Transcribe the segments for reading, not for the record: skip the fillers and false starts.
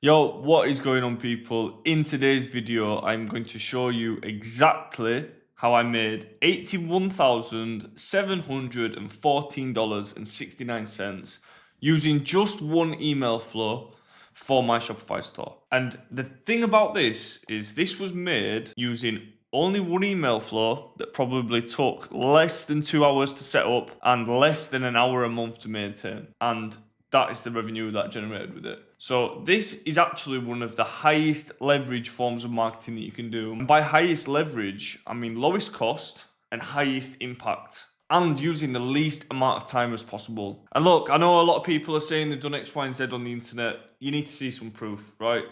Yo, what is going on, people? In today's video, I'm going to show you exactly how I made $81,714.69 using just one email flow for my Shopify store. And the thing about this is this was made using only one email flow that probably took less than 2 hours to set up and less than an hour a month to maintain. And that is the revenue that I generated with it. So this is actually one of the highest leverage forms of marketing that you can do. And by highest leverage, I mean lowest cost and highest impact, and using the least amount of time as possible. And look, I know a lot of people are saying they've done X, Y, and Z on the internet. You need to see some proof, right?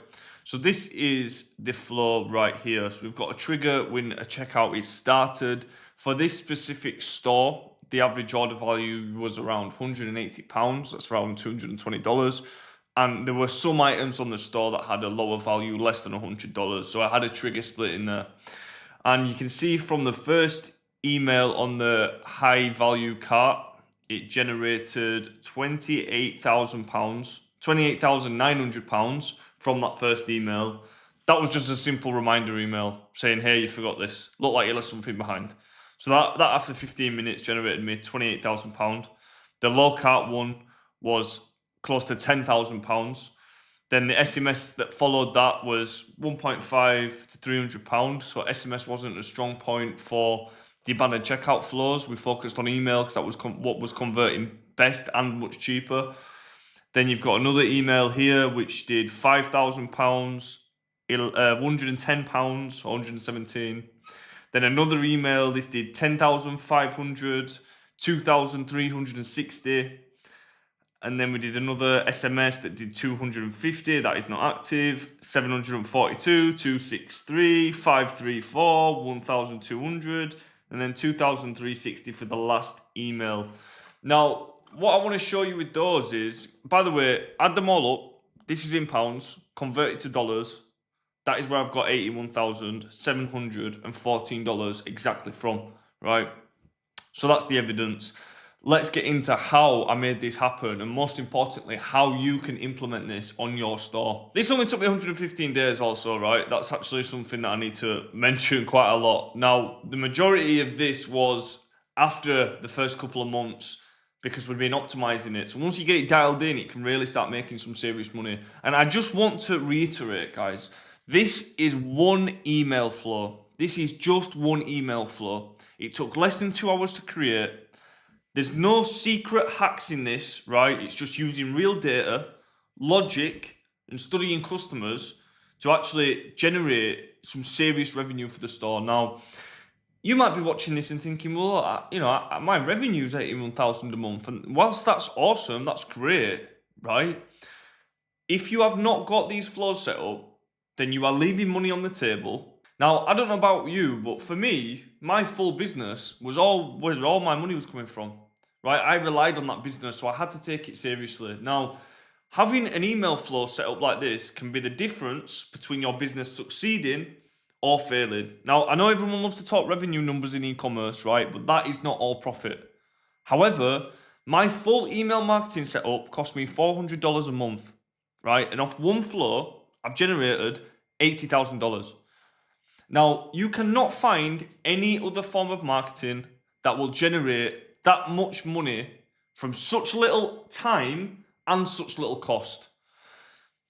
So this is the flow right here. So we've got a trigger when a checkout is started. For this specific store, the average order value was around £180. That's around $220. And there were some items on the store that had a lower value, less than $100. So I had a trigger split in there. And you can see from the first email on the high value cart, it generated £28,000, £28,900 from that first email. That was just a simple reminder email saying, hey, you forgot this. Looked like you left something behind. So that after 15 minutes generated me £28,000. The low cart one was close to £10,000. Then the SMS that followed that was £1.5 to £300. So SMS wasn't a strong point for the abandoned checkout flows. We focused on email because that was what was converting best and much cheaper. Then you've got another email here which did £5,000, £110, 117. Then another email, this did 10,500, 2,360. And then we did another SMS that did 250, that is not active, 742, 263, 534, 1,200, and then 2,360 for the last email. Now, what I want to show you with those is, by the way, add them all up. This is in pounds, convert it to dollars. That is where I've got $81,714 exactly from, right? So that's the evidence. Let's get into how I made this happen, and most importantly, how you can implement this on your store. This only took me 115 days also, right? That's actually something that I need to mention quite a lot. Now, the majority of this was after the first couple of months because we've been optimizing it. So once you get it dialed in, it can really start making some serious money. And I just want to reiterate, guys, this is one email flow. This is just one email flow. It took less than 2 hours to create. There's no secret hacks in this, right? It's just using real data, logic, and studying customers to actually generate some serious revenue for the store. Now, you might be watching this and thinking, well, my revenue is $81,000 a month. And whilst that's awesome, that's great, right? If you have not got these flows set up, then you are leaving money on the table. Now, I don't know about you, but for me, my full business was where all my money was coming from, right? I relied on that business, so I had to take it seriously. Now, having an email flow set up like this can be the difference between your business succeeding or failing. Now, I know everyone loves to talk revenue numbers in e-commerce, right? But that is not all profit. However, my full email marketing setup cost me $400 a month, right? And off one flow, I've generated $80,000. Now, you cannot find any other form of marketing that will generate that much money from such little time and such little cost.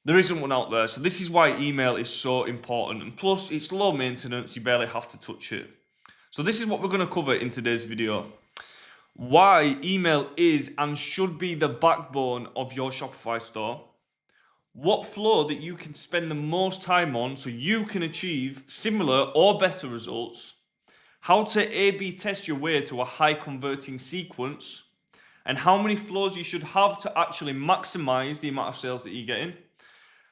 There isn't one out there. So this is why email is so important. And plus, it's low maintenance. You barely have to touch it. So this is what we're going to cover in today's video. Why email is and should be the backbone of your Shopify store. What flow that you can spend the most time on so you can achieve similar or better results. How to A/B test your way to a high converting sequence. And how many flows you should have to actually maximize the amount of sales that you're getting.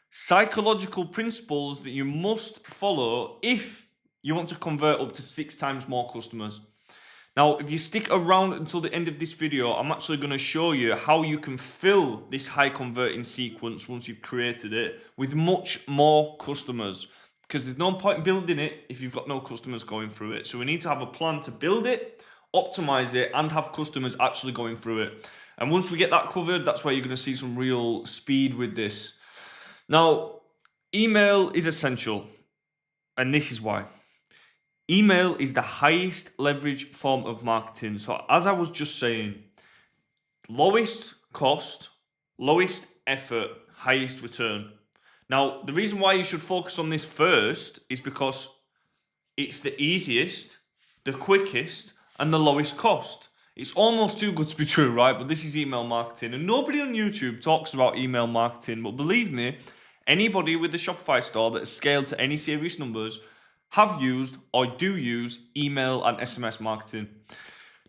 Psychological principles that you must follow if you want to convert up to 6 times more customers. Now, if you stick around until the end of this video, I'm actually going to show you how you can fill this high converting sequence once you've created it with much more customers. Because there's no point in building it if you've got no customers going through it. So we need to have a plan to build it, optimize it, and have customers actually going through it. And once we get that covered, that's where you're going to see some real speed with this. Now, Email is essential, and this is why. Email is the highest leverage form of marketing. So as I was just saying, lowest cost, lowest effort, highest return. Now, the reason why you should focus on this first is because it's the easiest, the quickest, and the lowest cost. It's almost too good to be true, right? But this is email marketing. And nobody on YouTube talks about email marketing. But believe me, anybody with a Shopify store that has scaled to any serious numbers have used or do use email and SMS marketing.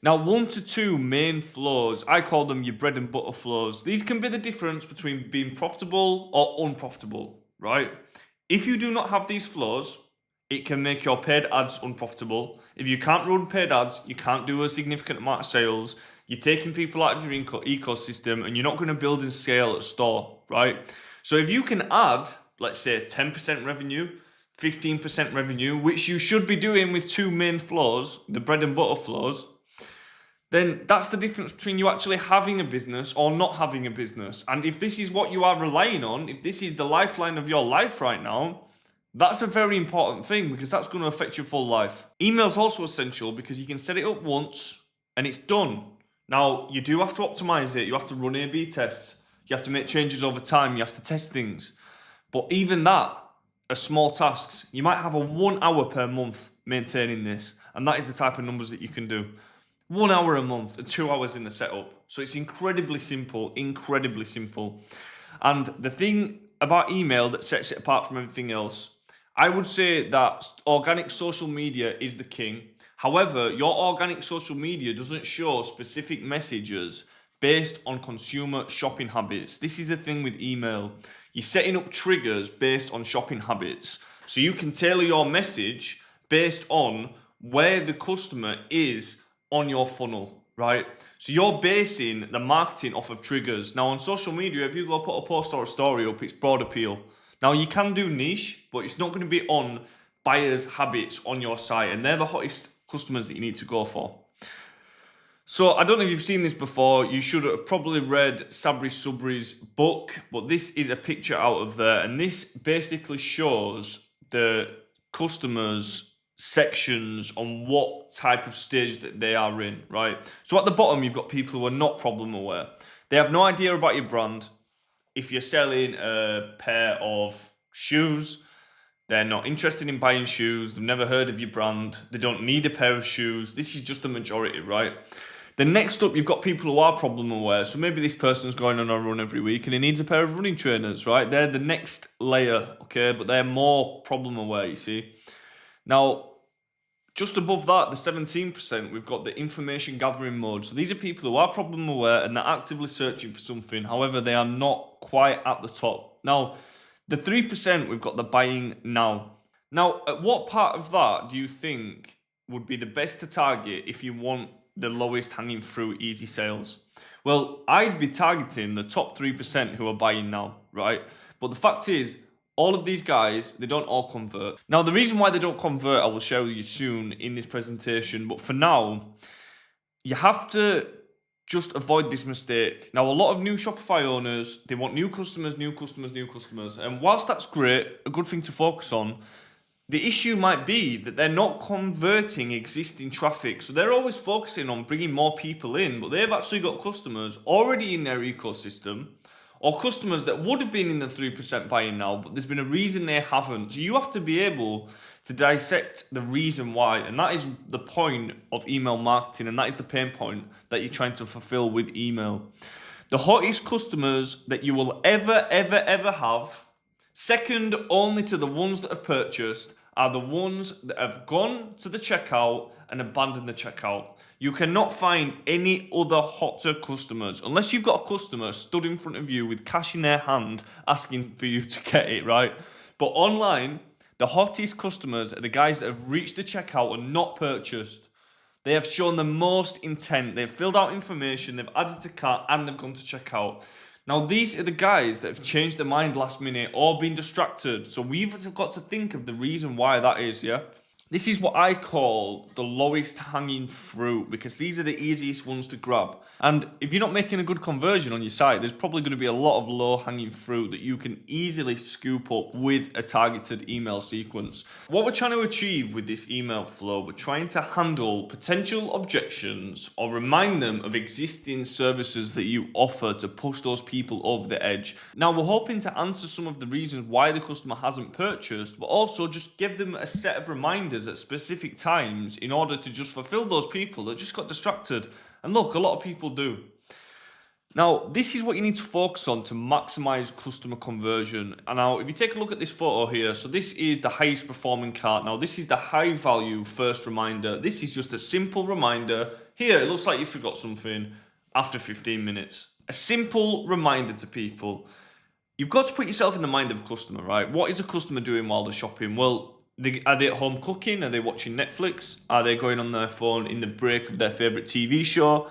Now, 1 to 2 main flows, I call them your bread and butter flows. These can be the difference between being profitable or unprofitable, right? If you do not have these flows, it can make your paid ads unprofitable. If you can't run paid ads, you can't do a significant amount of sales. You're taking people out of your ecosystem and you're not going to build and scale a store, right? So if you can add, let's say 10% revenue, 15% revenue, which you should be doing with 2 main flows, the bread and butter flows, then that's the difference between you actually having a business or not having a business. And if this is what you are relying on, if this is the lifeline of your life right now, that's a very important thing because that's going to affect your full life. Email is also essential because you can set it up once and it's done. Now, you do have to optimize it. You have to run A/B tests. You have to make changes over time. You have to test things. But even that are small tasks. You might have a 1 hour per month maintaining this. And that is the type of numbers that you can do. 1 hour a month and 2 hours in the setup. So it's incredibly simple, incredibly simple. And the thing about email that sets it apart from everything else, I would say that organic social media is the king. However, your organic social media doesn't show specific messages based on consumer shopping habits. This is the thing with email. You're setting up triggers based on shopping habits. So you can tailor your message based on where the customer is on your funnel, right? So you're basing the marketing off of triggers. Now on social media, if you go put a post or a story up, it's broad appeal. Now you can do niche, but it's not going to be on buyers' habits on your site, and they're the hottest customers that you need to go for. So I don't know if you've seen this before. You should have probably read Sabri Subri's book, but this is a picture out of there, and this basically shows the customers' sections on what type of stage that they are in, right? So at the bottom, you've got people who are not problem aware. They have no idea about your brand. If you're selling a pair of shoes, they're not interested in buying shoes. They've never heard of your brand. They don't need a pair of shoes. This is just the majority, right? Then next up, you've got people who are problem aware. So maybe this person's going on a run every week and he needs a pair of running trainers, right? They're the next layer, okay? But they're more problem aware, you see. Now, just above that, the 17%, we've got the information gathering mode. So these are people who are problem aware and they're actively searching for something. However, they are not quite at the top. Now, the 3%, we've got the buying now. Now, at what part of that do you think would be the best to target if you want the lowest hanging fruit easy sales? Well, I'd be targeting the top 3% who are buying now, right? But the fact is, all of these guys, they don't all convert. Now, the reason why they don't convert, I will share with you soon in this presentation. But for now, you have to just avoid this mistake. Now, a lot of new Shopify owners, they want new customers, new customers, new customers. And whilst that's great, a good thing to focus on, the issue might be that they're not converting existing traffic. So they're always focusing on bringing more people in, but they've actually got customers already in their ecosystem, or customers that would have been in the 3% buying now, but there's been a reason they haven't. So you have to be able to dissect the reason why. And that is the point of email marketing. And that is the pain point that you're trying to fulfill with email. The hottest customers that you will ever have, second only to the ones that have purchased, are the ones that have gone to the checkout and abandoned the checkout. You cannot find any other hotter customers unless you've got a customer stood in front of you with cash in their hand asking for you to get it, right? But online, the hottest customers are the guys that have reached the checkout and not purchased. They have shown the most intent. They've filled out information, they've added to cart, and they've gone to checkout. Now, these are the guys that have changed their mind last minute or been distracted. So we've got to think of the reason why that is, yeah? This is what I call the lowest hanging fruit because these are the easiest ones to grab. And if you're not making a good conversion on your site, there's probably going to be a lot of low hanging fruit that you can easily scoop up with a targeted email sequence. What we're trying to achieve with this email flow, we're trying to handle potential objections or remind them of existing services that you offer to push those people over the edge. Now, we're hoping to answer some of the reasons why the customer hasn't purchased, but also just give them a set of reminders at specific times in order to just fulfill those people that just got distracted. And look, a lot of people do. Now, this is what you need to focus on to maximize customer conversion. And now, if you take a look at this photo here, so this is the highest performing cart. Now, this is the high value first reminder. This is just a simple reminder. Here, it looks like you forgot something after 15 minutes. A simple reminder to people. You've got to put yourself in the mind of a customer, right? What is a customer doing while they're shopping? Well, are they at home cooking? Are they watching Netflix? Are they going on their phone in the break of their favorite TV show?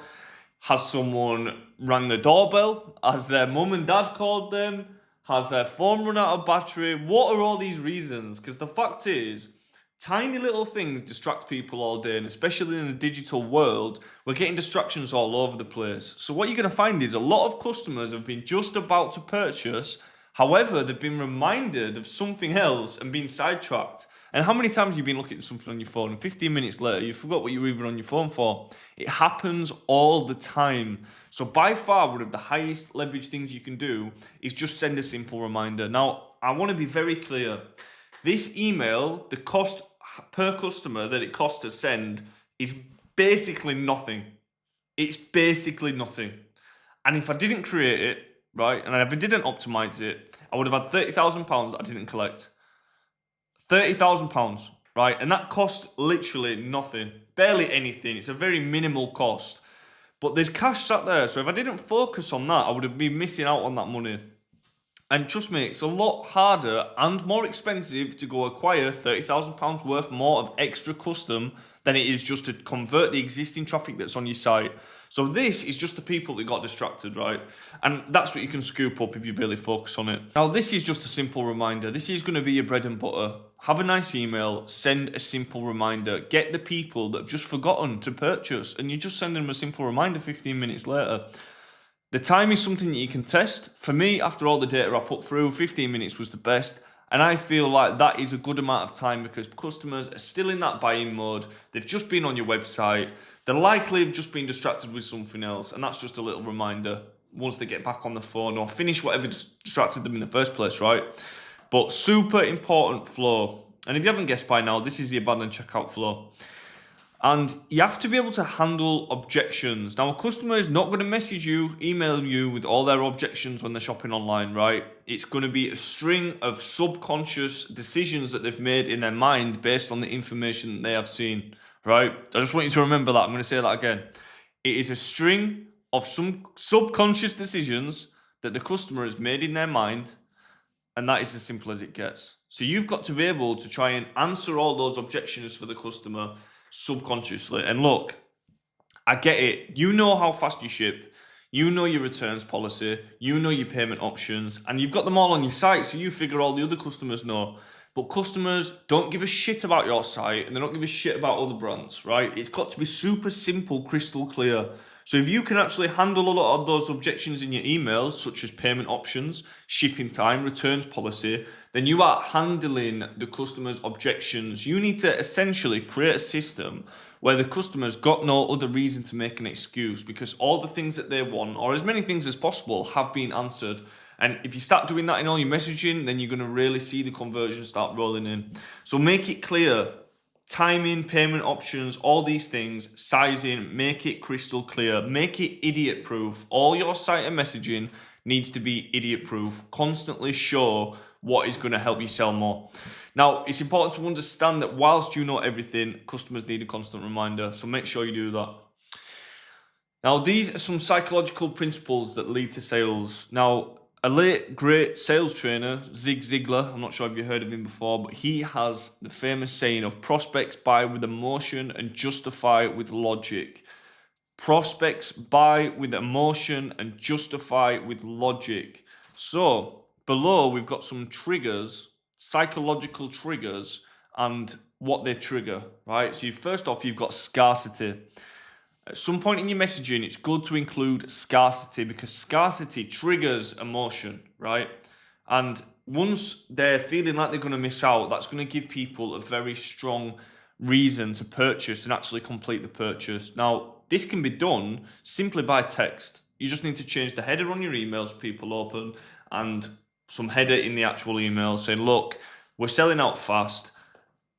Has someone rang the doorbell? Has their mum and dad called them? Has their phone run out of battery? What are all these reasons? Because the fact is, tiny little things distract people all day, and especially in the digital world, we're getting distractions all over the place. So what you're going to find is a lot of customers have been just about to purchase, however, they've been reminded of something else and been sidetracked. And how many times have you been looking at something on your phone and 15 minutes later you forgot what you were even on your phone for? It happens all the time. So by far one of the highest leverage things you can do is just send a simple reminder. Now, I want to be very clear. This email, the cost per customer that it costs to send is basically nothing. It's basically nothing. And if I didn't create it, right, and if I didn't optimize it, I would have had £30,000 that I didn't collect. £30,000, right? And that cost literally nothing, barely anything. It's a very minimal cost. But there's cash sat there. So if I didn't focus on that, I would have been missing out on that money. And trust me, it's a lot harder and more expensive to go acquire £30,000 worth more of extra custom than it is just to convert the existing traffic that's on your site. So this is just the people that got distracted, right? And that's what you can scoop up if you really focus on it. Now, this is just a simple reminder. This is going to be your bread and butter. Have a nice email, send a simple reminder, get the people that have just forgotten to purchase, and you just send them a simple reminder 15 minutes later. The time is something that you can test. For me, after all the data I put through, 15 minutes was the best. And I feel like that is a good amount of time because customers are still in that buying mode. They've just been on your website. They're likely have just been distracted with something else. And that's just a little reminder once they get back on the phone or finish whatever distracted them in the first place, right? But super important flow. And if you haven't guessed by now, this is the abandoned checkout flow. And you have to be able to handle objections. Now, a customer is not going to message you, email you with all their objections when they're shopping online, right? It's going to be a string of subconscious decisions that they've made in their mind based on the information that they have seen, right? I just want you to remember that. I'm going to say that again. It is a string of some subconscious decisions that the customer has made in their mind, and that is as simple as it gets. So you've got to be able to try and answer all those objections for the customer subconsciously. And look, I get it. You know how fast you ship. You know your returns policy. You know your payment options. And you've got them all on your site, so you figure all the other customers know. But customers don't give a shit about your site, and they don't give a shit about other brands, right? It's got to be super simple, crystal clear. So if you can actually handle a lot of those objections in your emails, such as payment options, shipping time, returns policy, then you are handling the customer's objections. You need to essentially create a system where the customer's got no other reason to make an excuse because all the things that they want, or as many things as possible, have been answered. And if you start doing that in all your messaging, then you're going to really see the conversion start rolling in. So make it clear. Timing, payment options, all these things, sizing, make it crystal clear, make it idiot proof. All your site and messaging needs to be idiot proof. Constantly show what is going to help you sell more. Now, it's important to understand that whilst you know everything, customers need a constant reminder. So make sure you do that. Now, these are some psychological principles that lead to sales. Now, a late great sales trainer, Zig Ziglar, I'm not sure if you've heard of him before, but he has the famous saying of prospects buy with emotion and justify with logic. Prospects buy with emotion and justify with logic. So below we've got some triggers, psychological triggers, and what they trigger, right? So first off, you've got scarcity. At some point in your messaging, it's good to include scarcity because scarcity triggers emotion, right? And once they're feeling like they're going to miss out, that's going to give people a very strong reason to purchase and actually complete the purchase. Now, this can be done simply by text. You just need to change the header on your emails people open and some header in the actual email saying, look, we're selling out fast.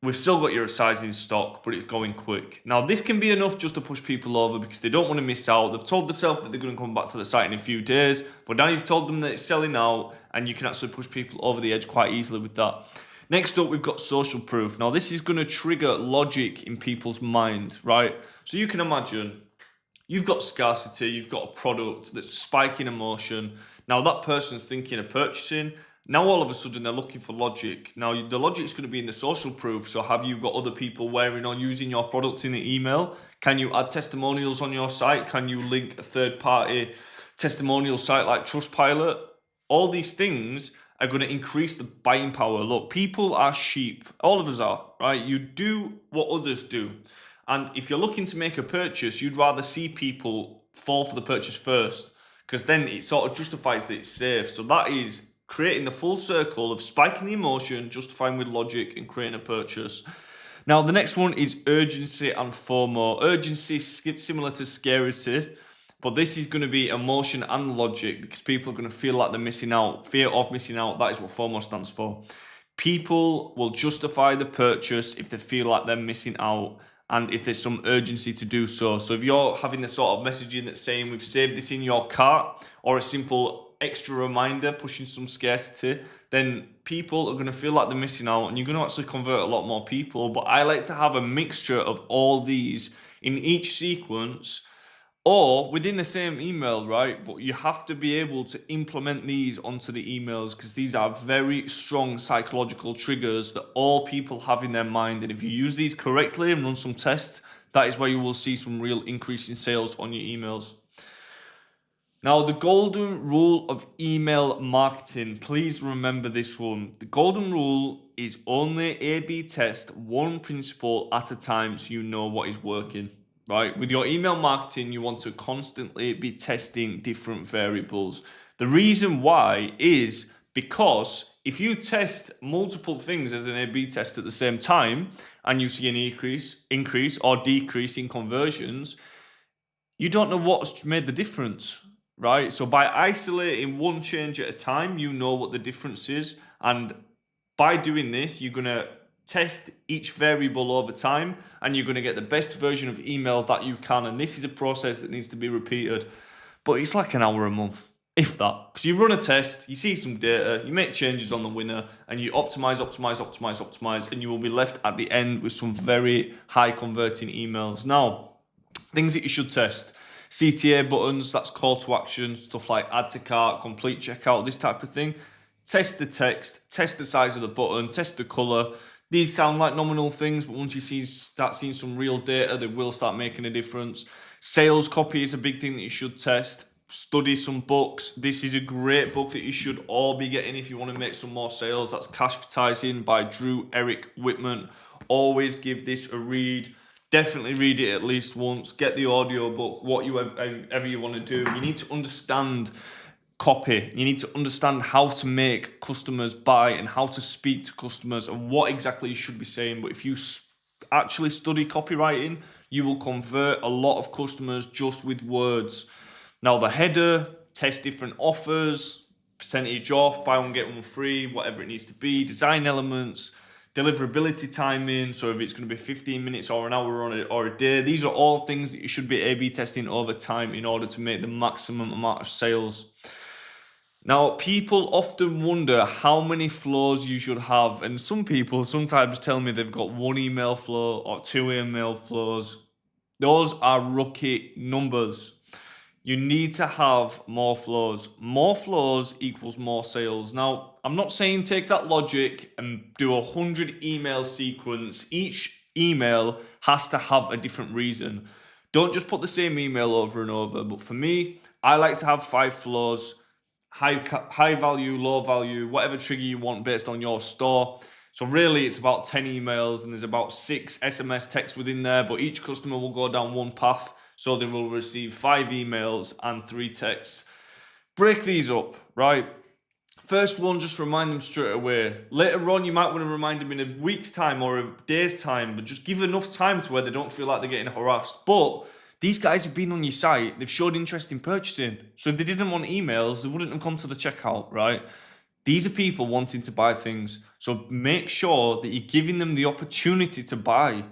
We've still got your size in stock, but it's going quick. Now, this can be enough just to push people over because they don't want to miss out. They've told themselves that they're going to come back to the site in a few days, but now you've told them that it's selling out and you can actually push people over the edge quite easily with that. Next up, we've got social proof. Now, this is going to trigger logic in people's mind, right? So you can imagine you've got scarcity, you've got a product that's spiking emotion. Now, that person's thinking of purchasing. Now, all of a sudden, they're looking for logic. Now, the logic's going to be in the social proof. So have you got other people wearing or using your products in the email? Can you add testimonials on your site? Can you link a third-party testimonial site like Trustpilot? All these things are going to increase the buying power. Look, people are sheep. All of us are, right? You do what others do. And if you're looking to make a purchase, you'd rather see people fall for the purchase first because then it sort of justifies that it's safe. So that is creating the full circle of spiking the emotion, justifying with logic, and creating a purchase. Now, the next one is urgency and FOMO. Urgency is similar to scarcity, but this is going to be emotion and logic because people are going to feel like they're missing out. Fear of missing out, that is what FOMO stands for. People will justify the purchase if they feel like they're missing out and if there's some urgency to do so. So if you're having the sort of messaging that's saying we've saved this in your cart, or a simple extra reminder pushing some scarcity, then people are going to feel like they're missing out and you're going to actually convert a lot more people. But I like to have a mixture of all these in each sequence or within the same email, right? But you have to be able to implement these onto the emails because these are very strong psychological triggers that all people have in their mind. And if you use these correctly and run some tests, that is where you will see some real increase in sales on your emails. Now, the golden rule of email marketing, please remember this one. The golden rule is only A/B test one principle at a time so you know what is working, right? With your email marketing, you want to constantly be testing different variables. The reason why is because if you test multiple things as an A/B test at the same time and you see an increase or decrease in conversions, you don't know what's made the difference. Right? So by isolating one change at a time, you know what the difference is. And by doing this, you're going to test each variable over time and you're going to get the best version of email that you can. And this is a process that needs to be repeated. But it's like an hour a month, if that. Because you run a test, you see some data, you make changes on the winner, and you optimize, and you will be left at the end with some very high converting emails. Now, things that you should test. CTA buttons, that's call to action, stuff like add to cart, complete checkout, this type of thing. Test the text, test the size of the button, test the color. These sound like nominal things, but once you start seeing some real data, they will start making a difference. Sales copy is a big thing that you should test. Study some books. This is a great book that you should all be getting if you want to make some more sales. That's Cashvertising by Drew Eric Whitman. Always give this a read. Definitely read it at least once. Get the audio book, whatever you want to do. You need to understand copy. You need to understand how to make customers buy and how to speak to customers and what exactly you should be saying. But if you actually study copywriting, you will convert a lot of customers just with words. Now, the header, test different offers, percentage off, buy one, get one free, whatever it needs to be, design elements, deliverability timing, so if it's going to be 15 minutes or an hour or a day, these are all things that you should be A/B testing over time in order to make the maximum amount of sales. Now, people often wonder how many flows you should have, and some people sometimes tell me they've got one email flow or two email flows. Those are rookie numbers. You need to have more flows. More flows equals more sales. Now, I'm not saying take that logic and do 100 email sequence. Each email has to have a different reason. Don't just put the same email over and over. But for me, I like to have 5 flows, high value, low value, whatever trigger you want based on your store. So really it's about 10 emails and there's about 6 SMS texts within there, but each customer will go down one path. So they will receive 5 emails and 3 texts. Break these up, right? First one, just remind them straight away. Later on, you might want to remind them in a week's time or a day's time, but just give enough time to where they don't feel like they're getting harassed. But these guys have been on your site, they've showed interest in purchasing. So if they didn't want emails, they wouldn't have gone to the checkout, right? These are people wanting to buy things. So make sure that you're giving them the opportunity to buy.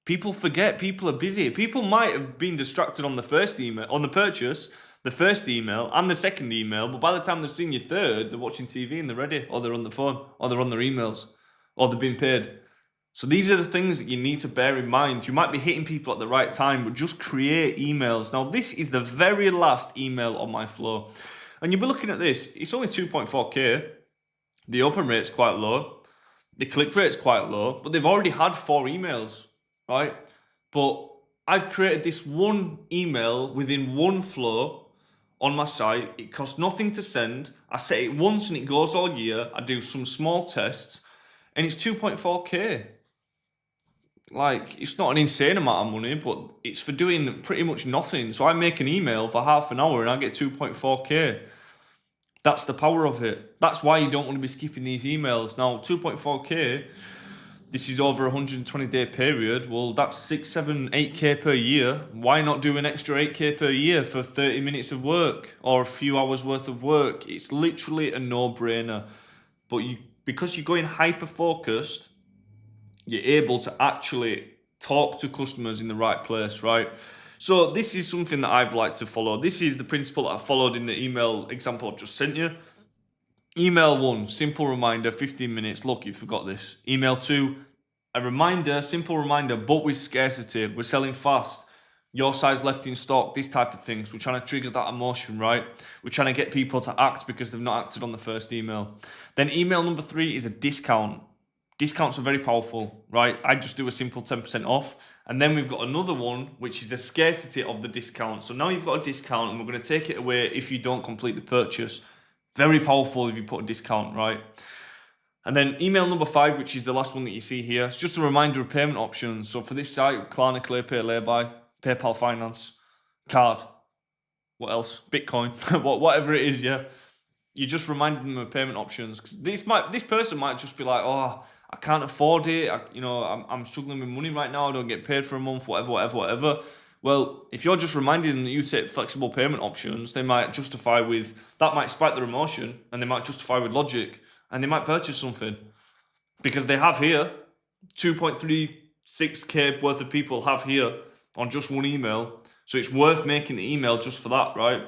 People forget, people are busy. People might have been distracted on the first email, on the purchase, the first email and the second email, but by the time they've seen your third, they're watching TV and they're ready, or they're on the phone, or they're on their emails, or they're being paid. So these are the things that you need to bear in mind. You might be hitting people at the right time, but just create emails. Now, this is the very last email on my flow. And you'll be looking at this, it's only 2.4K. The open rate's quite low. The click rate's quite low, but they've already had 4 emails, right? But I've created this one email within one flow on my site. It costs nothing to send. I set it once and it goes all year. I do some small tests and it's 2.4K. Like, it's not an insane amount of money, but it's for doing pretty much nothing. So I make an email for half an hour and I get 2.4K. That's the power of it. That's why you don't want to be skipping these emails. Now, 2.4K, this is over a 120-day period. Well, that's 6, 7, 8K per year. Why not do an extra 8K per year for 30 minutes of work or a few hours worth of work? It's literally a no-brainer. But because you're going hyper-focused, you're able to actually talk to customers in the right place, right? So this is something that I've liked to follow. This is the principle that I followed in the email example I've just sent you. Email 1, simple reminder, 15 minutes. Look, you forgot this. Email 2, a reminder, simple reminder, but with scarcity. We're selling fast. Your size left in stock, this type of things. We're trying to trigger that emotion, right? We're trying to get people to act because they've not acted on the first email. Then email number 3 is a discount. Discounts are very powerful, right? I just do a simple 10% off. And then we've got another one, which is the scarcity of the discount. So now you've got a discount and we're going to take it away if you don't complete the purchase. Very powerful if you put a discount, right? And then email number 5, which is the last one that you see here. It's just a reminder of payment options. So for this site, Klarna, Clearpay, Laybuy, PayPal Finance, card, what else? Bitcoin, whatever it is, yeah. You just remind them of payment options. Because this person might just be like, oh, I can't afford it. I'm struggling with money right now. I don't get paid for a month, whatever. Well, if you're just reminding them that you take flexible payment options, they might justify with, that might spike their emotion, and they might justify with logic, and they might purchase something. Because they have here, 2.36K worth of people have here on just one email. So it's worth making the email just for that, right?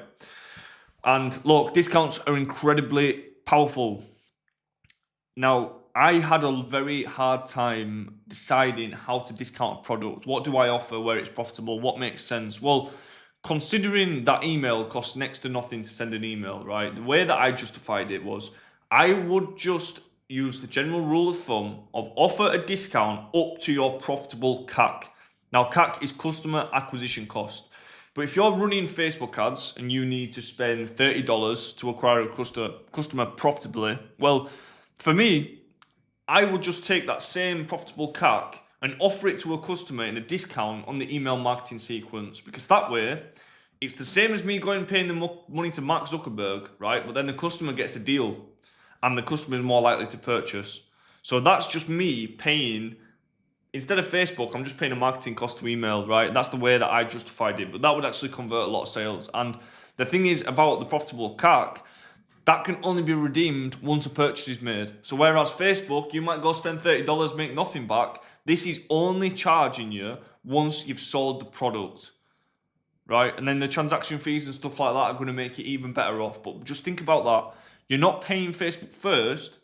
And look, discounts are incredibly powerful. Now, I had a very hard time deciding how to discount a product. What do I offer where it's profitable? What makes sense? Well, considering that email costs next to nothing to send an email, right? The way that I justified it was I would just use the general rule of thumb of offer a discount up to your profitable CAC. Now, CAC is customer acquisition cost. But if you're running Facebook ads and you need to spend $30 to acquire a customer profitably, well, for me, I would just take that same profitable CAC and offer it to a customer in a discount on the email marketing sequence, because that way it's the same as me going and paying the money to Mark Zuckerberg, right? But then the customer gets a deal and the customer is more likely to purchase. So that's just me paying, instead of Facebook, I'm just paying a marketing cost to email, right? That's the way that I justified it, but that would actually convert a lot of sales. And the thing is about the profitable CAC, that can only be redeemed once a purchase is made. So whereas Facebook, you might go spend $30, make nothing back. This is only charging you once you've sold the product, right? And then the transaction fees and stuff like that are going to make you even better off. But just think about that. You're not paying Facebook first,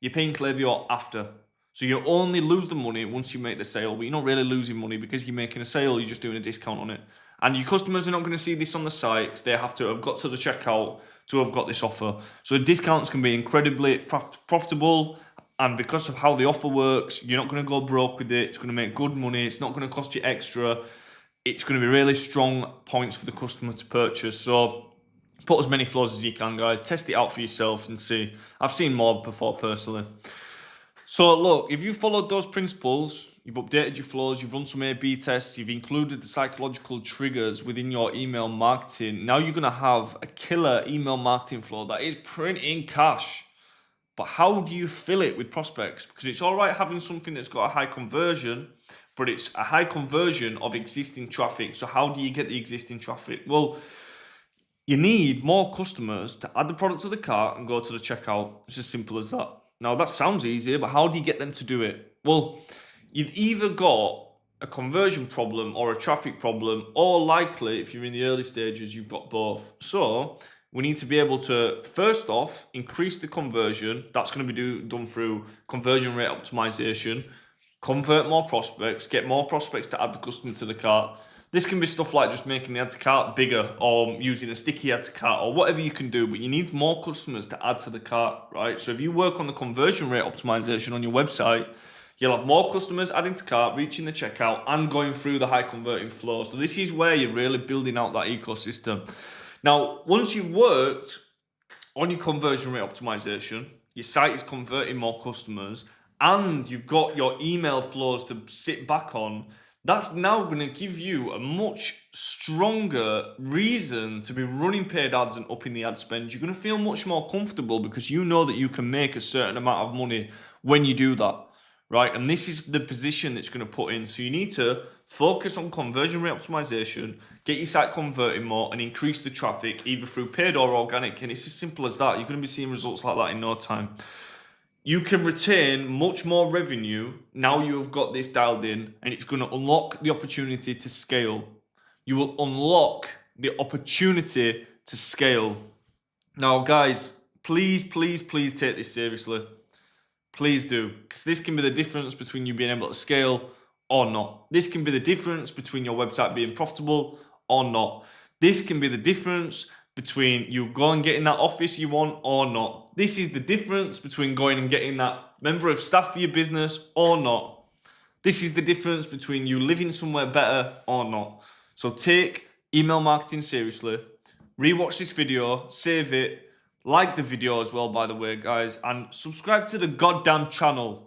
you're paying klaviyo after. So you only lose the money once you make the sale, but you're not really losing money because you're making a sale, you're just doing a discount on it. And your customers are not going to see this on the site because they have to have got to the checkout to have got this offer. So discounts can be incredibly profitable, and because of how the offer works, you're not going to go broke with it. It's going to make good money. It's not going to cost you extra. It's going to be really strong points for the customer to purchase. So put as many flows as you can, guys. Test it out for yourself and see. I've seen more before personally. So look, if you followed those principles, you've updated your flows, you've run some A/B tests, you've included the psychological triggers within your email marketing, now you're going to have a killer email marketing flow that is printing cash. But how do you fill it with prospects? Because it's all right having something that's got a high conversion, but it's a high conversion of existing traffic. So how do you get the existing traffic? Well, you need more customers to add the product to the cart and go to the checkout. It's as simple as that. Now, that sounds easier, but how do you get them to do it? Well, you've either got a conversion problem or a traffic problem, or likely, if you're in the early stages, you've got both. So we need to be able to, first off, increase the conversion. That's going to be done through conversion rate optimization, convert more prospects, get more prospects to add the customer to the cart. This can be stuff like just making the add to cart bigger or using a sticky add to cart or whatever you can do, but you need more customers to add to the cart, right? So if you work on the conversion rate optimization on your website, you'll have more customers adding to cart, reaching the checkout, and going through the high converting flow. So this is where you're really building out that ecosystem. Now, once you've worked on your conversion rate optimization, your site is converting more customers, and you've got your email flows to sit back on, that's now going to give you a much stronger reason to be running paid ads and upping the ad spend. You're going to feel much more comfortable because you know that you can make a certain amount of money when you do that, right? And this is the position that's going to put in. So you need to focus on conversion rate optimization, get your site converting more, and increase the traffic either through paid or organic. And it's as simple as that. You're going to be seeing results like that in no time. You can retain much more revenue now you've got this dialed in, and it's going to unlock the opportunity to scale. You will unlock the opportunity to scale. Now, guys, please take this seriously. Please do, because this can be the difference between you being able to scale or not. This can be the difference between your website being profitable or not. This can be the difference between you going and getting that office you want or not. This is the difference between going and getting that member of staff for your business or not. This is the difference between you living somewhere better or not. So take email marketing seriously. Rewatch this video, save it, like the video as well, by the way, guys, and subscribe to the goddamn channel.